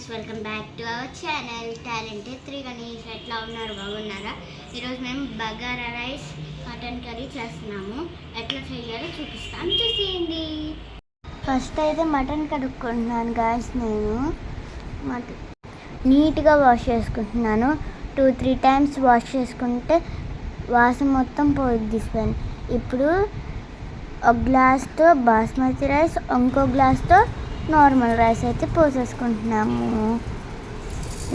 Friends, welcome back to our channel talented 3 Ganesh. ఎట్లా ఉన్నారు? బాగున్నారా? ఈరోజు మేము బగారా రైస్ మటన్ కర్రీ చేస్తున్నాము. ఎట్లా చేయాలో చూపిస్తాను, చూసేయండి. ఫస్ట్ అయితే మటన్ కడుక్కుంటున్నాను గాయస్. నేను మటన్ నీట్గా వాష్ చేసుకుంటున్నాను. 2-3 టైమ్స్ వాష్ చేసుకుంటే వాసన మొత్తం పోయిద్ది. ఇప్పుడు ఒక గ్లాస్తో బాస్మతి రైస్, ఇంకో గ్లాస్తో నార్మల్ రైస్ అయితే పోసేసుకుంటున్నాము.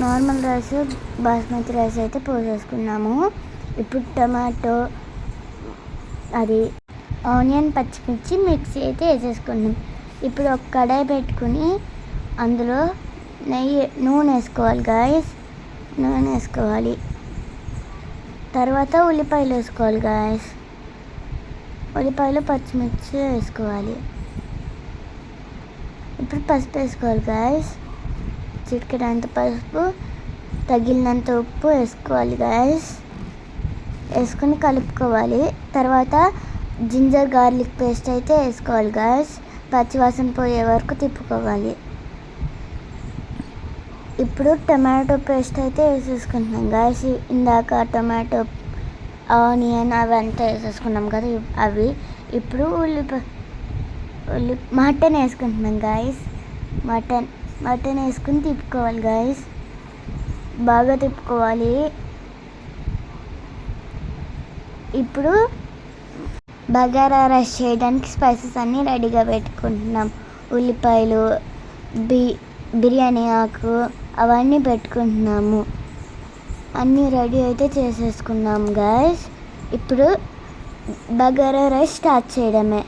నార్మల్ రైస్, బాస్మతి రైస్ అయితే పోసేసుకున్నాము. ఇప్పుడు టమాటో, ఆనియన్, పచ్చిమిర్చి మిక్సీ అయితే వేసేసుకున్నాం. ఇప్పుడు ఒక కడాయి పెట్టుకుని అందులో నూనె వేసుకోవాలి గాయస్. నూనె వేసుకోవాలి. తర్వాత ఉల్లిపాయలు వేసుకోవాలి గాయస్. ఉల్లిపాయలు, పచ్చిమిర్చి వేసుకోవాలి. ఇప్పుడు పసుపు వేసుకోవాలి గాయస్. చిటికెడంత పసుపు, తగిలినంత ఉప్పు వేసుకోవాలి గాయస్. వేసుకొని కలుపుకోవాలి. తర్వాత జింజర్ గార్లిక్ పేస్ట్ అయితే వేసుకోవాలి గాయస్. పచ్చివాసన పోయే వరకు తిప్పుకోవాలి. ఇప్పుడు టమాటో పేస్ట్ అయితే వేసేసుకుంటున్నాం గాయస్. ఇందాక టమాటో, ఆనియన్ అవంతా వేసేసుకున్నాం కదా, అవి. ఇప్పుడు మటన్ వేసుకుంటున్నాం గాయస్. మటన్ వేసుకుని తిప్పుకోవాలి గాయస్. బాగా తిప్పుకోవాలి. ఇప్పుడు బగారా రైస్ చేయడానికి స్పైసెస్ అన్నీ రెడీగా పెట్టుకుంటున్నాం. ఉల్లిపాయలు, బిర్యానీ ఆకు అవన్నీ పెట్టుకుంటున్నాము. అన్నీ రెడీ అయితే చేసేసుకున్నాం గాయస్. ఇప్పుడు బగారా రైస్ స్టార్ట్ చేయడమే.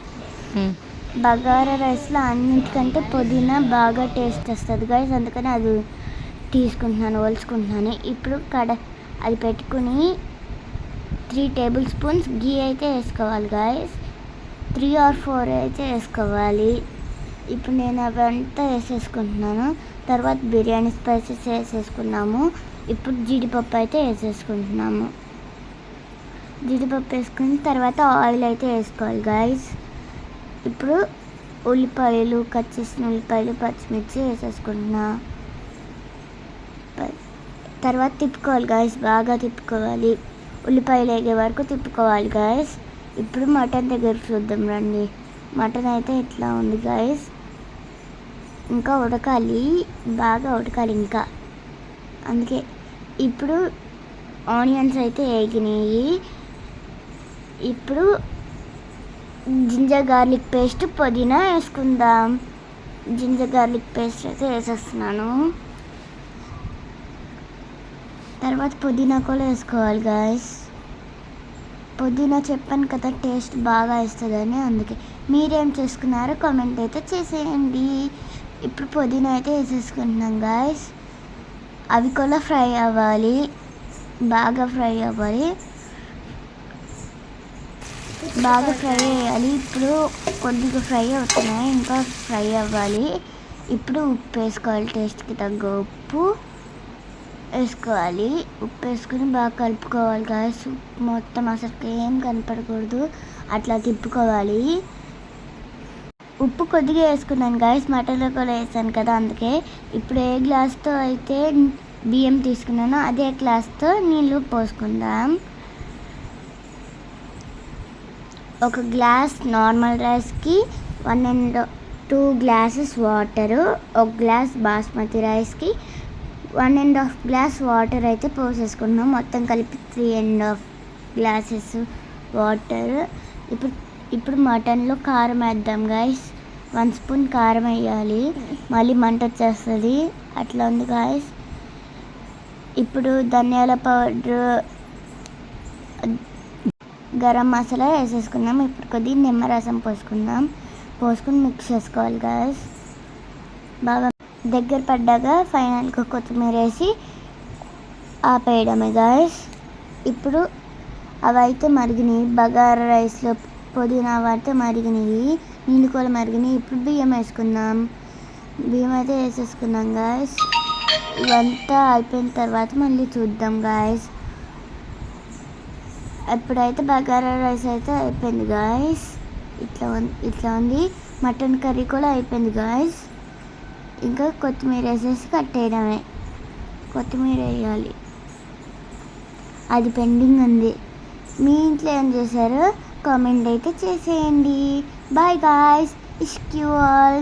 బగారా రైస్లో అన్నిటికంటే పుదీనా బాగా టేస్ట్ వస్తుంది గాయస్. అందుకని అది ఒలుచుకుంటున్నాను. ఇప్పుడు అది పెట్టుకుని 3 టేబుల్ స్పూన్స్ గీ అయితే వేసుకోవాలి గాయస్. 3 or 4 అయితే వేసుకోవాలి. ఇప్పుడు నేను అవంతా వేసేసుకుంటున్నాను. తర్వాత బిర్యానీ స్పైసెస్ వేసేసుకున్నాము. ఇప్పుడు జీడిపప్పు అయితే వేసేసుకుంటున్నాము. జీడిపప్పు వేసుకుని తర్వాత ఆయిల్ అయితే వేసుకోవాలి గాయస్. ఇప్పుడు ఉల్లిపాయలు, కట్ చేసిన ఉల్లిపాయలు, పచ్చిమిర్చి వేసేసుకుంటున్నా. తర్వాత తిప్పుకోవాలి గాయస్. బాగా తిప్పుకోవాలి. ఉల్లిపాయలు వేగే వరకు తిప్పుకోవాలి గాయస్. ఇప్పుడు మటన్ దగ్గర చూద్దాం రండి. మటన్ అయితే ఇట్లా ఉంది గాయస్. ఇంకా ఉడకాలి, బాగా ఉడకాలి ఇంకా. అందుకే ఇప్పుడు ఆనియన్స్ అయితే వేగినాయి. ఇప్పుడు జింజర్ గార్లిక్ పేస్ట్, పుదీనా వేసుకుందాం. జింజర్ గార్లిక్ పేస్ట్ అయితే వేసేస్తున్నాను. తర్వాత పుదీనా కూడా వేసుకోవాలి గాయస్. పుదీనా చెప్పాను కదా టేస్ట్ బాగా ఇస్తుందని, అందుకే. మీరేం చేసుకున్నారో కామెంట్ అయితే చేసేయండి. ఇప్పుడు పుదీనా అయితే వేసేసుకుంటున్నాం గాయస్. అవి కూడా ఫ్రై అవ్వాలి, బాగా ఫ్రై అవ్వాలి. బాగా ఫ్రై అయ్యాలి. ఇప్పుడు కొద్దిగా ఫ్రై అవుతున్నాయి, ఇంకా ఫ్రై అవ్వాలి. ఇప్పుడు ఉప్పు వేసుకోవాలి. టేస్ట్కి తగ్గ ఉప్పు వేసుకోవాలి. ఉప్పు వేసుకుని బాగా కలుపుకోవాలి గాయస్. మొత్తం అసలు ఏం కనపడకూడదు, అట్లా తిప్పుకోవాలి. ఉప్పు కొద్దిగా వేసుకున్నాను గాయస్. మటన్లో కూడా వేసాను కదా, అందుకే. ఇప్పుడు ఏ గ్లాస్తో అయితే బియ్యం తీసుకున్నానో అదే గ్లాస్తో నీళ్ళు పోసుకుందాం. ఒక గ్లాస్ నార్మల్ రైస్కి 1.2 గ్లాసెస్ వాటరు. ఒక గ్లాస్ బాస్మతి రైస్కి 1.5 గ్లాస్ వాటర్ అయితే పోసేసుకున్నాం. మొత్తం కలిపి 3.5 గ్లాసెస్ వాటర్. ఇప్పుడు మటన్లో కారం వేద్దాం గాయస్. 1 స్పూన్ కారం వేయాలి, మళ్ళీ మంట వచ్చేస్తుంది. అట్లా ఉంది గాయస్. ఇప్పుడు ధనియాల పౌడర్, గరం మసాలా వేసేసుకుందాం. ఇప్పుడు కొద్దిగా నిమ్మరసం పోసుకుని మిక్స్ చేసుకోవాలి గాయస్. బాగా దగ్గర పడ్డాక ఫైనల్గా కొత్తిమీర వేసి ఆపేయడమే గాయస్. ఇప్పుడు అవి అయితే మరిగినాయి. బగారా రైస్లో పుదీనా అయితే మరిగినాయి, నీళ్ళు కూడా మరిగినాయి. ఇప్పుడు బియ్యం వేసుకుందాం. బియ్యం అయితే వేసేసుకున్నాం గాయస్. ఇవంతా అయిపోయిన తర్వాత మళ్ళీ చూద్దాం గాయస్. ఎప్పుడైతే బగారా రైస్ అయితే అయిపోయింది గాయస్. ఇట్లా ఉంది. మటన్ కర్రీ కూడా అయిపోయింది గాయస్. ఇంకా కొత్తిమీర వేసేసి కట్టేయడమే. కొత్తిమీర వేయాలి, అది పెండింగ్ ఉంది. మీ ఇంట్లో ఏం చేశారో కామెంట్ అయితే చేసేయండి. బాయ్ గాయ్స్, ఇష్క్ యూ ఆల్.